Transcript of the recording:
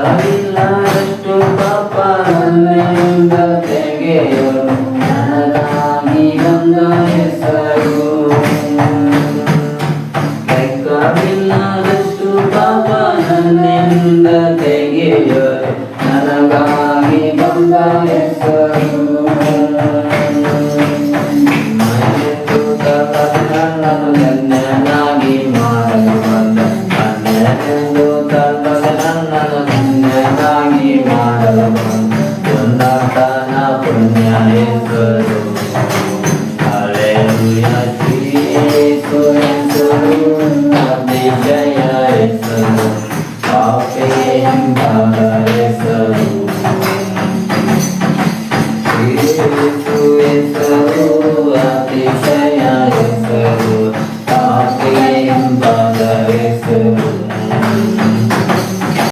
ಲೆಕ್ಕವಿಲ್ಲದಷ್ಟು ಪಾಪ ನನ್ನಿಂದ ತೆಗೆಯಲು ನನಗಾಗಿ ಬಂದ ಹೆಸರು. ಲೆಕ್ಕವಿಲ್ಲದಷ್ಟು ಪಾಪ ನನ್ನಿಂದ ತೆಗೆಯಲು ನನಗಾಗಿ ಬಂದ ಹೆಸರು. ನನ್ನನ್ನು ಧನ್ಯನಾಗಿ ಮಾಡಲು ಬಂದ ಧನ್ಯನೆಂದು ತಂದದೆ ನನ್ನನ್ನು ಧನ್ಯನಾಗಿ ಮಾಡಲು ಬಂದ ಉನ್ನತನ ಪುಣ್ಯ ಹೆಸರು. ಹಲ್ಲೆಲೂಯಾ ಯೇಸು ಹೆಸರು ಅತಿಶಯ ಹೆಸರು ಪಾಪೆಯೆಂಬ ಹೆಸರು. ಯೇಸು ಹೆಸರು